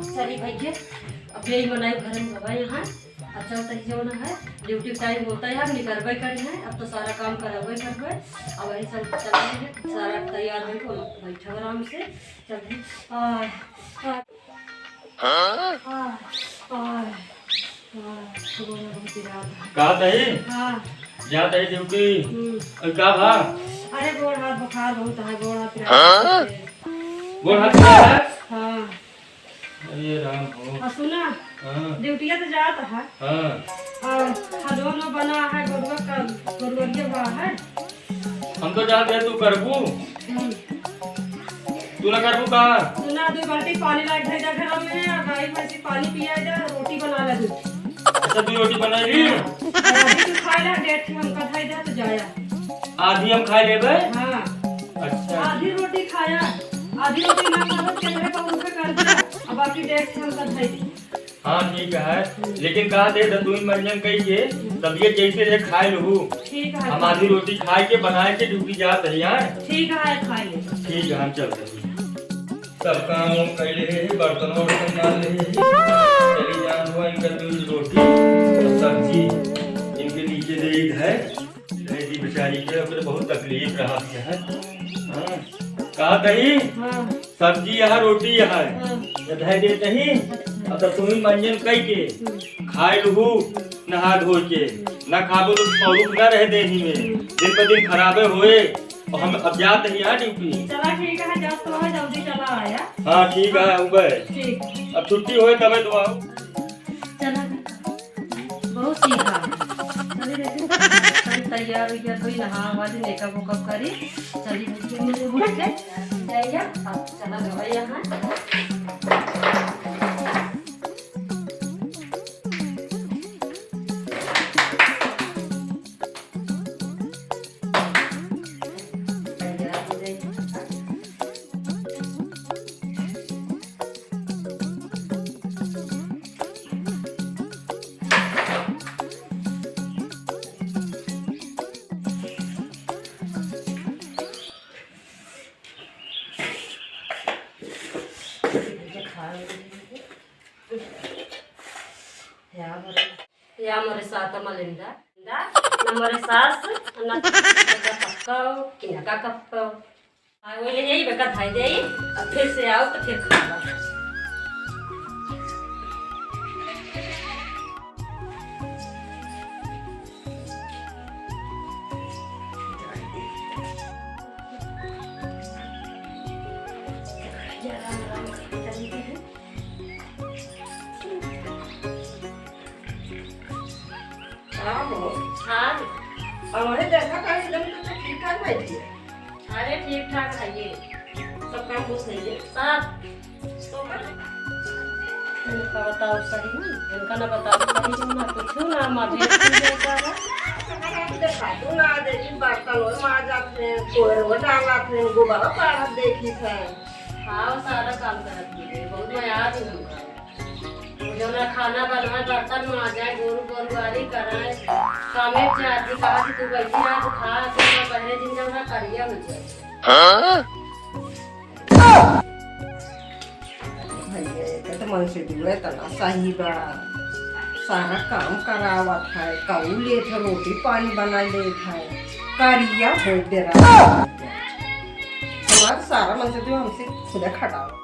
चली भैया अब यही बनाई घर में हवा यहाँ अच्छा तरी जो है ड्यूटी टाइम होता है हम निकलबे करी है अब तो सारा काम करबे करबे अब वही सब चलेंगे सारा तैयार हो तो बैठा आराम से चलिए का दही हाँ जा दही ड्यूटी का भा अरे गोड़ हाथ बुखार बहुत है गोड़ हाथ गोड़ हाथ है हाँ अरे राम हो सुना हाँ ड्यूटिया तो जाता है हाँ और हलवा में बना है गोरवा का गोरवरिया बा है हम तो जाते हैं तू करबू तू ना करबू का सुना 2 बाल्टी पानी लाके दे जा घर में गाय भैंसी पानी पिया जा रोटी बना ले दूध अच्छा तू रोटी बनाई अभी तू खा ले डेट हम का खाई दे तो जाया आधी हम खा लेबे हां अच्छा आधी रोटी खाया आधी रोटी ना खावत के तेरे पास उनका कर दिया अब बाकी डेट हम का खाई दी हाँ ठीक है लेकिन कहा दे तू मंजन कही के तबियत जैसे रे खाए लहू ठीक है हम आधी रोटी खाए के बनाए के ड्यूटी जात रही है ठीक है खा ले ठीक है हम चल रहे सब काम हम कर ले बर्तन वर्तन डाल ले चली जान हुआ इनका दूध रोटी और सब्जी इनके नीचे दे है रेडी बेचारी के ओकरे बहुत तकलीफ रहा है हां का दही हां सब्जी यहाँ रोटी यहाँ हां धै दे दही अब तुम मंजन कई के खाए लहू नहा धो के न खाबो तो पौरुक न रह दे में दिन पर दिन खराबे होए और हम अब जाते हैं यहाँ ड्यूटी चला ठीक है जा तो है जल्दी चला आया हाँ ठीक है उबे ठीक अब छुट्टी होए तब तो आओ चला बहुत सीखा चली देखो तैयार हो गया कोई नहा वाली मेकअप वकअप करी चली भैया मुझे उठ के जाइए अब चला गया यहाँ या मोरे साथ मलिंदा नंबर सास ना पक्का किना का कप आ वो ले जाई बेका धाई देई अब फिर से आओ तो फिर खाओ हाँ हमारे देखा था एकदम तो ठीक ठाक बैठी है। अरे ठीक ठाक है ये सब काम कुछ नहीं है सब तो कर इनका बताओ सही ना इनका ना बताओ सही ना कुछ ना माधे जैसा है देखा तू ना देखी बर्तन और माजा थे कोर वो डाला थे गोबर पाड़ा देखी थे हाँ वो सारा काम करती है बहुत मैं याद हूँ जो ना खाना बनवाए बर्तन माजाए गोरू गोरुआरी कराए कामे चाची कहा कि तू बैठी आज खा तो मैं पहले दिन जब ना करिया हो जाए भैया तो मन से दिए तना सही बड़ा सारा काम करावत है कऊ ले थे रोटी पानी बना ले थे करिया हो दे रहा हमारा सारा मन से दियो हमसे खुद खटाओ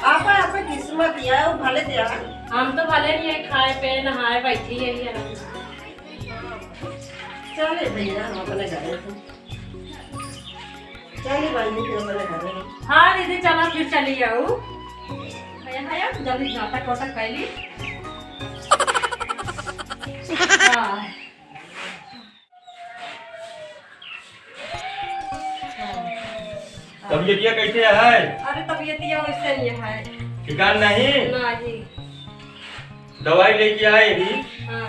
आपा आपा किस्मत दिया वो भले दिया हम तो भले नहीं है खाए पे नहाए बैठी यही है चले भैया हम अपने घर में चले बांधी के अपने घर में हाँ दीदी चला फिर चली जाऊ भैया भैया जल्दी नाटक वाटक कैली हाँ तबियत कैसे है अरे तबीयत ये वैसे नहीं है ठिकान नहीं ना जी दवाई लेके आए भी हाँ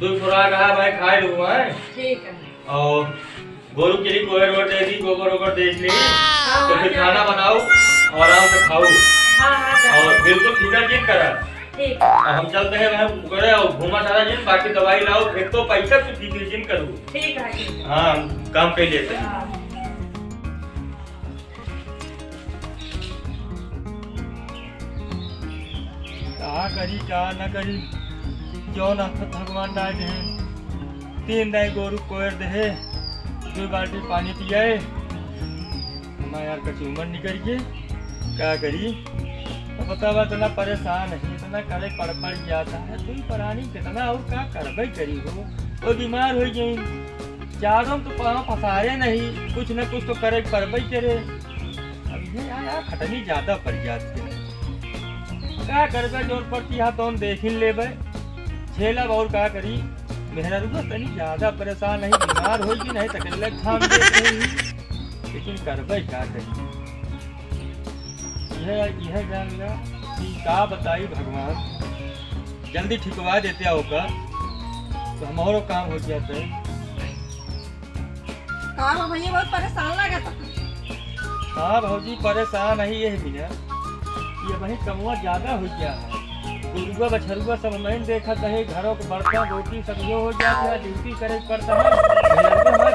2 खुराक है भाई खाए लूँ है ठीक है और गोरू के लिए कोयर वोर दे दी गोबर वोबर दे दी तो फिर खाना बनाओ और आराम से खाओ हाँ और बिल्कुल सीधा जिद करा ठीक हम चलते हैं मैं करे और घूमा सारा दिन बाकी दवाई लाओ एक तो पैसा तो ठीक जिन करूँ ठीक है हाँ काम कर लेते हैं हाँ कहा करी क्या न करी क्यों ना भगवान डाल दे 3 दाई गोरू कोयर दे 2 बाल्टी पानी पियाए मैं यार कचूमर निकल के क्या करी तो बतावा इतना परेशान है इतना करे पड़ जाता है तुम परानी कितना और क्या करबे करी हो वो बीमार हो गई चारों तो पाँव फंसाए नहीं कुछ न कुछ तो करे करबे करे अब ये यार खटनी ज्यादा पड़ जाती है क्या करबे जोर पड़ती है तो हम देख ही लेबे छेला और क्या करी मेहरा रुआ तनी ज्यादा परेशान नहीं बीमार होगी नहीं तकल्ले खाम दे रही लेकिन करबे क्या करी यह जान ला कि का बताई भगवान जल्दी ठिकवा देते होकर तो हमारो काम हो जाता है का भैया बहुत परेशान लगा था। हाँ भौजी परेशान नहीं ये बिना ये वही कमुआ ज्यादा हो गया है गुरुआ बछरुआ सब मैं देखा है घरों के बर्तन रोटी सब जो हो जाती है ड्यूटी करे पड़ता है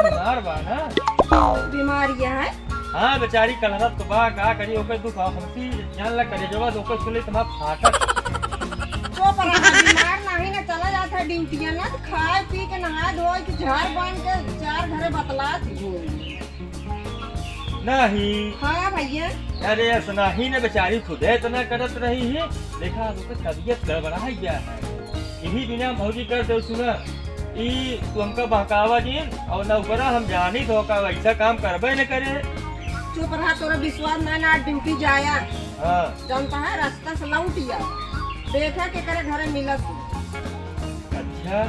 बीमार बा ना बीमारियां है हाँ बेचारी कलहरत तो बा का करी ओके दुख हमसी जान ला करे जवा ओके सुले तमा फाटक तो पर बीमार नहीं ना चला जाता ड्यूटियां ना तो खाए पी के नहा धोए के झाड़ बांध के 4 घरे बतला नहीं हाँ भैया अरे ऐसा ही ने बेचारी खुद इतना करत रही है देखा ओके तबीयत गड़बड़ा गया है यही बिना भौजी करते सुना ई तू हमका बहकावा जी और ना ऊपर हम जानी तो का वैसा काम करबे न करे चुप रहा तोरा विश्वास ना ड्यूटी जाया हाँ जानता है रास्ता से लौटिया देखा के करे घरे मिलत अच्छा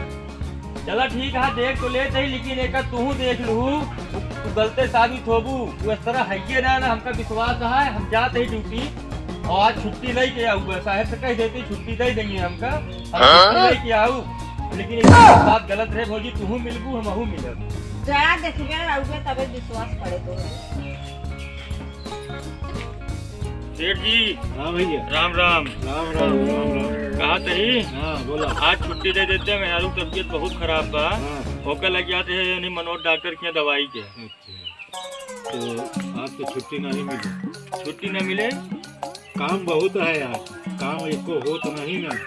चला ठीक है देख तो ले सही लेकिन एक तू देख लू तू गलते साबित होबू तू इस तरह है ना हमका विश्वास है हम जाते ही ड्यूटी और आज छुट्टी नहीं के आऊ साहब से कह देती छुट्टी दे देंगे हमका हम नहीं के आऊ लेकिन एक बात गलत है भौजी तू मिलबू हमहू मिलब जा देखबे आउबे तबे विश्वास पड़े तो सेठ जी हाँ भैया राम राम राम राम राम राम कहा तही हाँ बोला आज छुट्टी दे देते हैं मेहरारू तबीयत बहुत खराब बा हाँ होकर लग जाते हैं यानी मनोज डॉक्टर की दवाई के अच्छा तो आज तो छुट्टी नहीं मिली छुट्टी न मिले काम बहुत है आज काम एको हो तो नहीं ना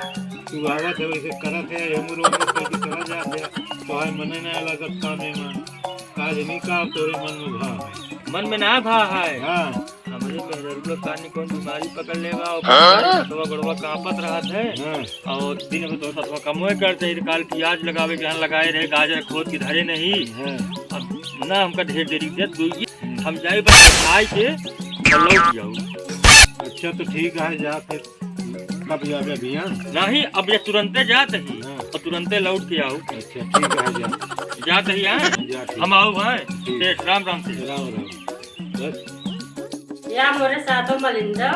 तू आवत है वैसे करत है हमरो करके चला जाते तो है मने ना लगत काम में काज नहीं का तोरे मन में भा मन में ना भा है हाँ हमारे मेहरारू का कौन बीमारी पकड़ लेगा और गड़वा कांपत रहा है हाँ और दिन में तो सतवा कमोए करते काल प्याज लगावे के लगाए रहे गाजर खोद के धरे नहीं हाँ अब ना हमका ढेर देरी दूगी हम जाए बस खाए के और लौट जाऊ अच्छा तो ठीक है जा फिर कब जाबे भैया नहीं अब ये तुरंते जाते ही हाँ। और तुरंते लौट के आओ अच्छा ठीक है जा जाते ही आए जा ठीक हम आओ भाई ठीक। सेठ राम राम से राम राम बस या मोरे साथों मलिंदा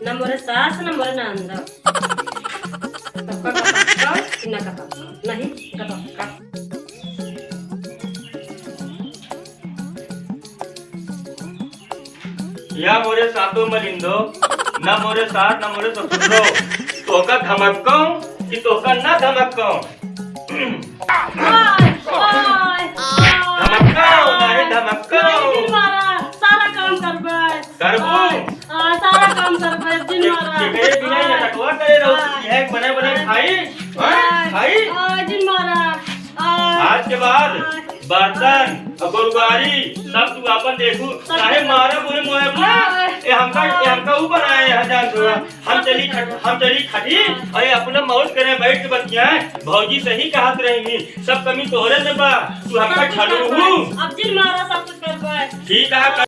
न मोरे सास न मोरे नंदा न कपा नहीं कपा या मोरे साथों मलिंदो न मोरे साथ न मोरे ससुरो तोका धमकको कि तोका ना धमकको धमकको नहीं धमकको सारा काम करबे करबू सारा काम करबे दिन मारा ये बिना ये टकवा करे रहो ये बने बने खाई खाई दिन मारा आज के बाद बर्तन और गुरुवारी सब तू अपन देखू चाहे मारे बुरे मोहे ये हमका ऊपर आए हजार रुपया हम चली खटी और ये अपना मौज करे बैठ के बतियाए भौजी सही कहत रहेंगी सब कमी तोहरे से बा तू हमका छलू अब दिन मारा सब कुछ करबे ठीक है।